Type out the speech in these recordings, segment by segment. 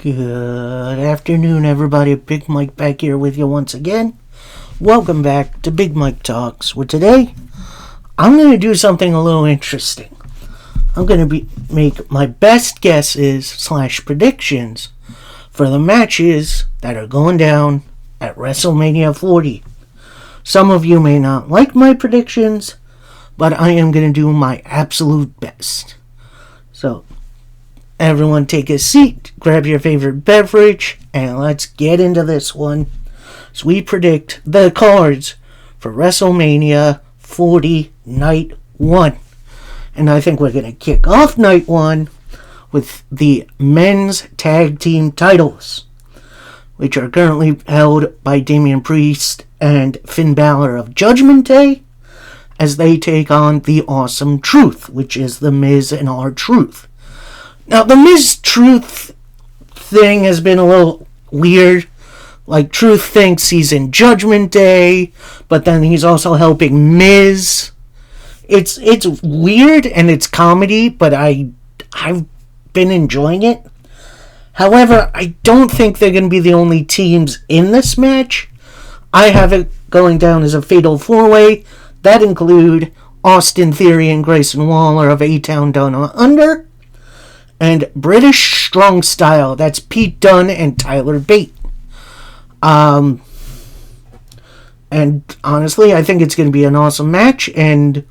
Good afternoon, everybody. Big Mike back here with you once again. Welcome back to Big Mike Talks, where today I'm going to do something a little interesting. I'm going to make my best guesses / predictions for the matches that are going down at WrestleMania 40. Some of you may not like my predictions, but I am going to do my absolute best. So, everyone take a seat, grab your favorite beverage, and let's get into this one as we predict the cards for WrestleMania 40 Night 1. And I think we're going to kick off Night 1 with the men's tag team titles, which are currently held by Damian Priest and Finn Balor of Judgment Day, as they take on the Awesome Truth, which is the Miz and R-Truth. Now, the Miz Truth thing has been a little weird. Like, Truth thinks he's in Judgment Day, but then he's also helping Miz. It's weird and it's comedy, but I've been enjoying it. However, I don't think they're going to be the only teams in this match. I have it going down as a fatal four-way. That include Austin Theory and Grayson Waller of A-Town Down Under, and British Strong Style. That's Pete Dunne and Tyler Bate. And honestly, I think it's going to be an awesome match. And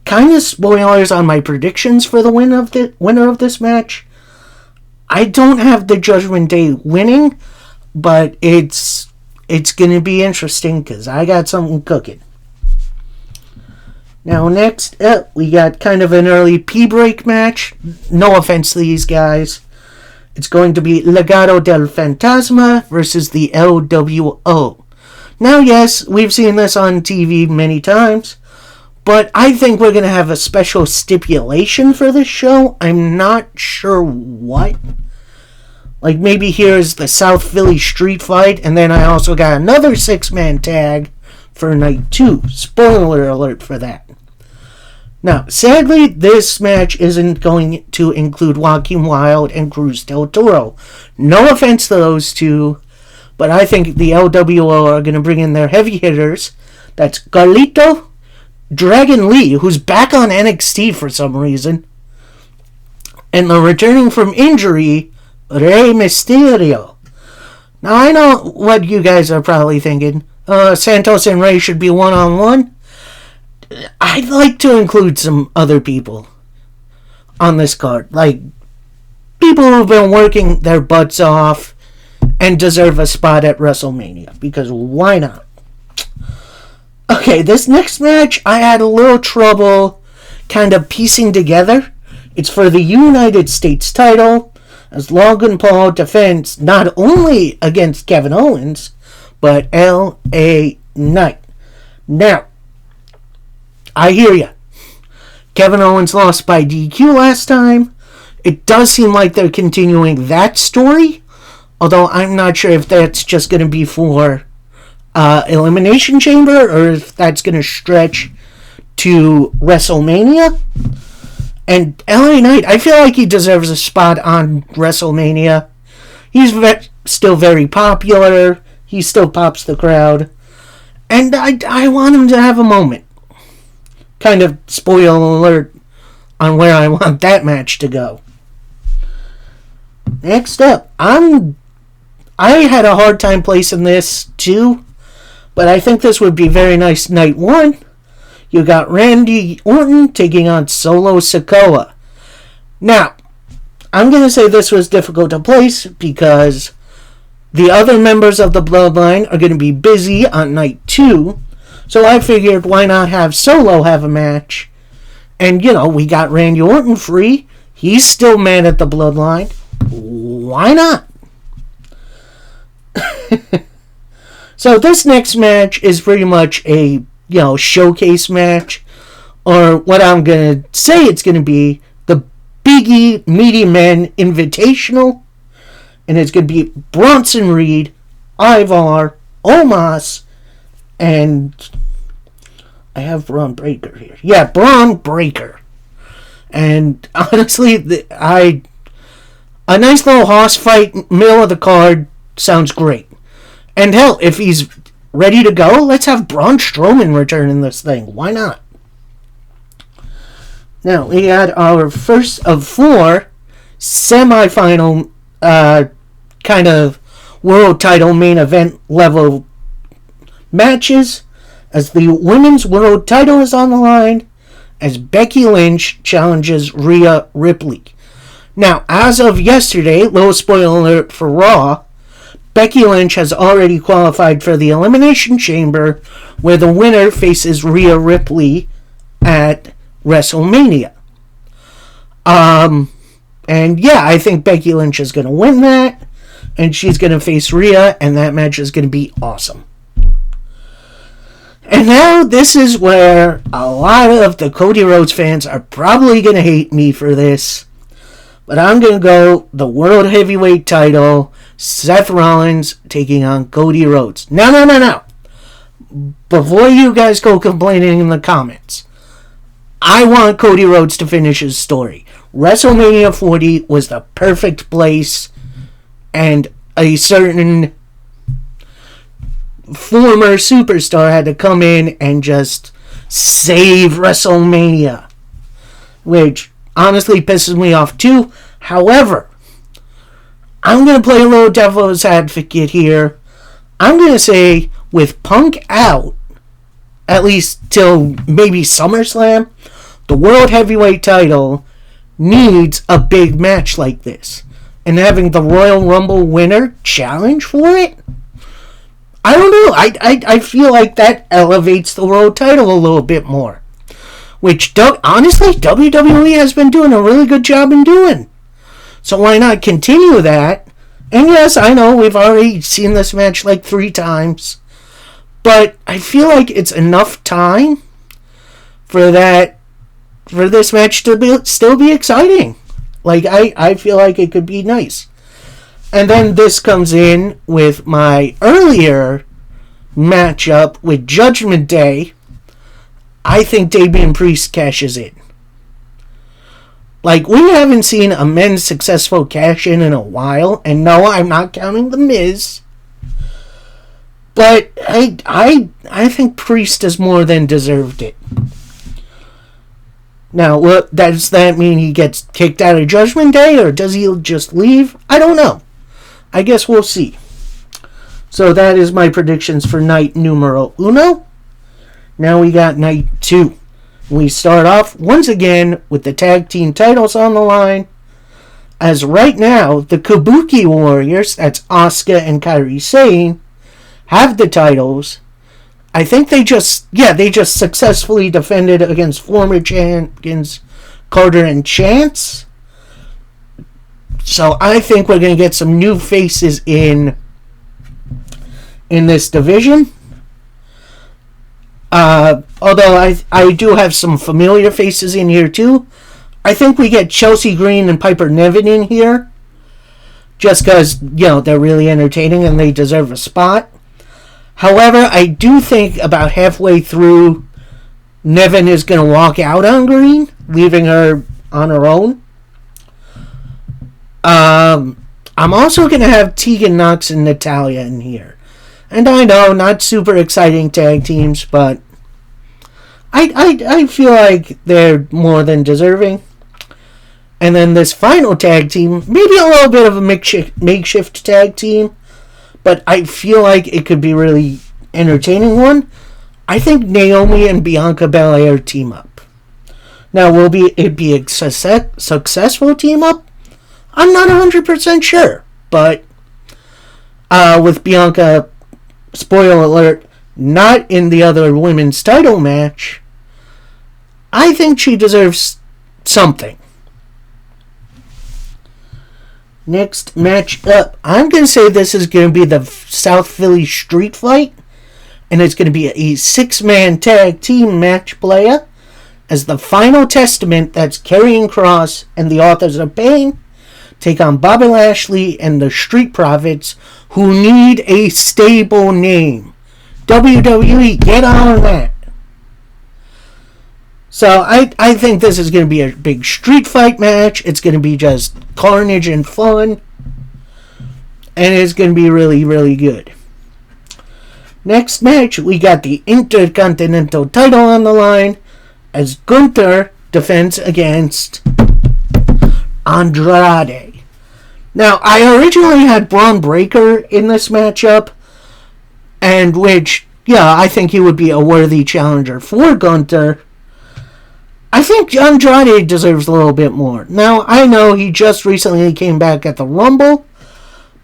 kind of spoilers on my predictions for the winner of this match. I don't have the Judgment Day winning, but it's going to be interesting because I got something cooking. Now, next up, we got kind of an early P-break match. No offense to these guys. It's going to be Legado del Fantasma versus the LWO. Now, yes, we've seen this on TV many times, but I think we're going to have a special stipulation for this show. I'm not sure what. Like, maybe here's the South Philly street fight, and then I also got another 6-man tag for night 2. Spoiler alert for that. Now, sadly, this match isn't going to include Joaquin Wilde and Cruz del Toro. No offense to those two, but I think the LWO are going to bring in their heavy hitters. That's Carlito, Dragon Lee, who's back on NXT for some reason, and the returning from injury, Rey Mysterio. Now, I know what you guys are probably thinking. Santos and Rey should be one-on-one. I'd like to include some other people on this card. Like, people who've been working their butts off and deserve a spot at WrestleMania. Because why not? Okay, this next match I had a little trouble kind of piecing together. It's for the United States title, as Logan Paul defends not only against Kevin Owens, but L.A. Knight. Now, I hear ya. Kevin Owens lost by DQ last time. It does seem like they're continuing that story, although I'm not sure if that's just going to be for Elimination Chamber or if that's going to stretch to WrestleMania. And LA Knight, I feel like he deserves a spot on WrestleMania. He's still very popular. He still pops the crowd. And I want him to have a moment. Kind of spoiler alert on where I want that match to go. Next up, I had a hard time placing this too, but I think this would be very nice night 1. You got Randy Orton taking on Solo Sikoa. Now, I'm going to say this was difficult to place because the other members of the Bloodline are going to be busy on night 2. So I figured, why not have Solo have a match? And, we got Randy Orton free. He's still mad at the Bloodline. Why not? So this next match is pretty much a, showcase match. Or what I'm going to say it's going to be, the Biggie Meaty Men Invitational. And it's going to be Bronson Reed, Ivar, Omos, and I have Braun Breaker here. Yeah, Braun Breaker. And honestly, A nice little hoss fight, middle of the card, sounds great. And hell, if he's ready to go, let's have Braun Strowman return in this thing. Why not? Now, we had our first of 4 semi-final kind of world title main event level matches, as the women's world title is on the line, as Becky Lynch challenges Rhea Ripley. Now, as of yesterday, little spoiler alert for Raw, Becky Lynch has already qualified for the Elimination Chamber, where the winner faces Rhea Ripley at WrestleMania. And yeah, I think Becky Lynch is going to win that, and she's going to face Rhea, and that match is going to be awesome. And now this is where a lot of the Cody Rhodes fans are probably going to hate me for this, but I'm going to go the World Heavyweight title, Seth Rollins taking on Cody Rhodes. No. Before you guys go complaining in the comments, I want Cody Rhodes to finish his story. WrestleMania 40 was the perfect place, and a certain former superstar had to come in and just save WrestleMania, which honestly pisses me off too. However, I'm going to play a little devil's advocate here. I'm going to say, with Punk out, at least till maybe SummerSlam, the World Heavyweight title needs a big match like this. And having the Royal Rumble winner challenge for it? I don't know. I feel like that elevates the world title a little bit more. Which, honestly, WWE has been doing a really good job in doing. So why not continue that? And yes, I know we've already seen this match like 3 times. But I feel like it's enough time for this match to still be exciting. Like, I feel like it could be nice. And then this comes in with my earlier matchup with Judgment Day. I think Damian Priest cashes in. Like, we haven't seen a men's successful cash-in a while. And no, I'm not counting The Miz. But I think Priest has more than deserved it. Now, does that mean he gets kicked out of Judgment Day, or does he just leave? I don't know. I guess we'll see. So that is my predictions for night numero uno. Now we got night 2. We start off once again with the tag team titles on the line. As right now, the Kabuki Warriors, that's Asuka and Kairi Sane, have the titles. I think they just successfully defended against former champions Carter and Chance. So I think we're going to get some new faces in this division. Although I do have some familiar faces in here too. I think we get Chelsea Green and Piper Niven in here. Just because, they're really entertaining and they deserve a spot. However, I do think about halfway through, Niven is going to walk out on Green, leaving her on her own. I'm also going to have Tegan Nox and Natalya in here. And I know, not super exciting tag teams, but I feel like they're more than deserving. And then this final tag team, maybe a little bit of a makeshift tag team, but I feel like it could be a really entertaining one. I think Naomi and Bianca Belair team up. Now, will it be a successful team up? I'm not 100% sure, but with Bianca, spoiler alert, not in the other women's title match, I think she deserves something. Next match up, I'm going to say this is going to be the South Philly Street Fight, and it's going to be a 6-man tag team match playa, as the Final Testament, that's Karrion Kross and the Authors of Pain, take on Bobby Lashley and the Street Profits, who need a stable name. WWE, get on that. So I think this is going to be a big street fight match. It's going to be just carnage and fun. And it's going to be really, really good. Next match, we got the Intercontinental title on the line as Gunther defends against Andrade. Now, I originally had Braun Breaker in this matchup, and which, yeah, I think he would be a worthy challenger for Gunther. I think Andrade deserves a little bit more. Now, I know he just recently came back at the Rumble,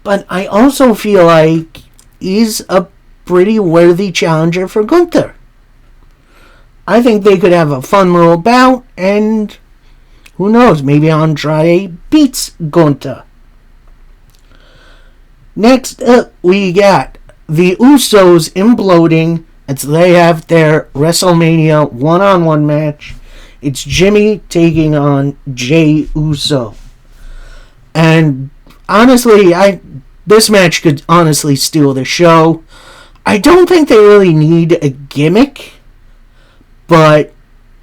but I also feel like he's a pretty worthy challenger for Gunther. I think they could have a fun little bout, and who knows, maybe Andrade beats Gunther. Next up, we got the Usos imploding as they have their WrestleMania one-on-one match. It's Jimmy taking on Jey Uso. And honestly, this match could honestly steal the show. I don't think they really need a gimmick, but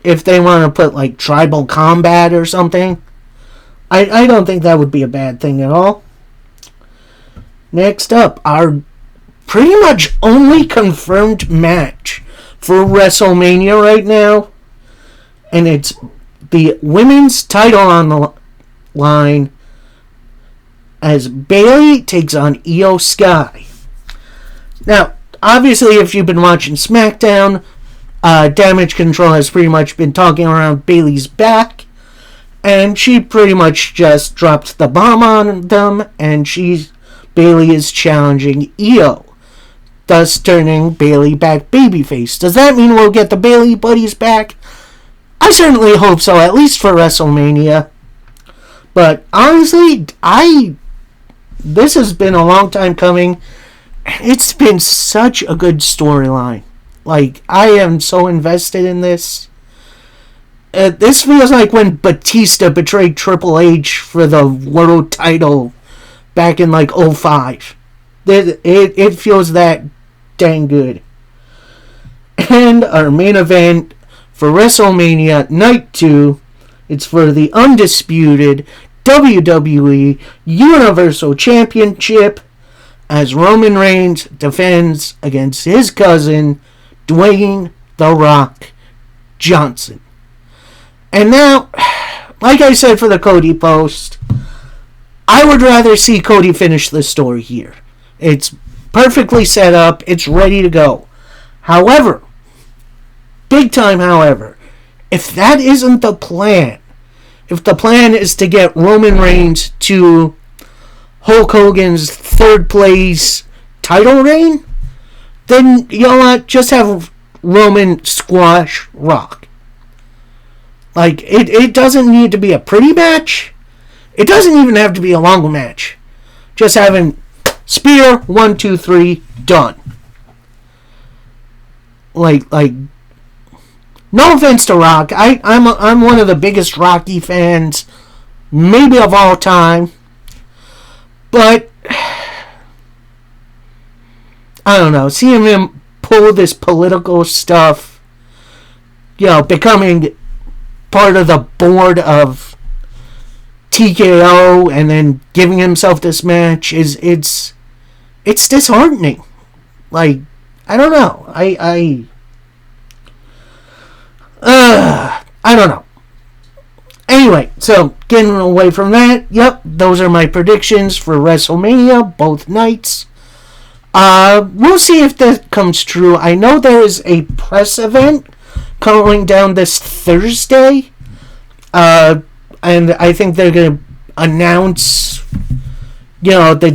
if they want to put like tribal combat or something, I don't think that would be a bad thing at all. Next up, our pretty much only confirmed match for WrestleMania right now, and it's the women's title on the line as Bayley takes on Io Sky. Now, obviously, if you've been watching SmackDown, Damage Control has pretty much been talking around Bayley's back, and she pretty much just dropped the bomb on them, and Bayley is challenging Io, thus turning Bayley back babyface. Does that mean we'll get the Bayley buddies back? I certainly hope so, at least for WrestleMania. But honestly, this has been a long time coming. It's been such a good storyline. Like, I am so invested in this. This feels like when Batista betrayed Triple H for the world title back in like 2005. It feels that dang good. And our main event for WrestleMania Night 2, it's for the undisputed WWE Universal Championship as Roman Reigns defends against his cousin, Dwayne "The Rock" Johnson. And now, like I said for the Cody post, I would rather see Cody finish the story here. It's perfectly set up. It's ready to go. However, big time however, if that isn't the plan, if the plan is to get Roman Reigns to Hulk Hogan's third place title reign, then, you know what, just have Roman squash Rock. Like, it doesn't need to be a pretty match. It doesn't even have to be a long match. Just having spear, 1, 2, 3, done. Like, no offense to Rock. I'm one of the biggest Rocky fans, maybe of all time. But I don't know. Seeing him pull this political stuff, you know, becoming part of the board of TKO and then giving himself this match it's disheartening. Like, I don't know. I don't know. Anyway, so getting away from that, yep, those are my predictions for WrestleMania, both nights. We'll see if that comes true. I know there is a press event going down this Thursday, and I think they're going to announce, you know, the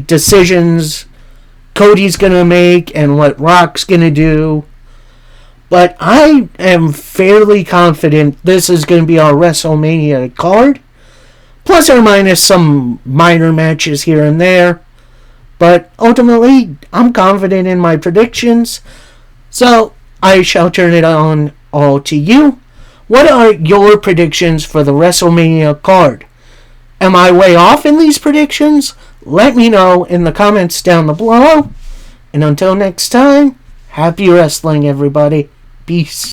decisions Cody's going to make and what Rock's going to do. But I am fairly confident this is going to be our WrestleMania card. Plus or minus some minor matches here and there. But ultimately, I'm confident in my predictions. So, I shall turn it on all to you. What are your predictions for the WrestleMania card? Am I way off in these predictions? Let me know in the comments down below. And until next time, happy wrestling, everybody. Peace.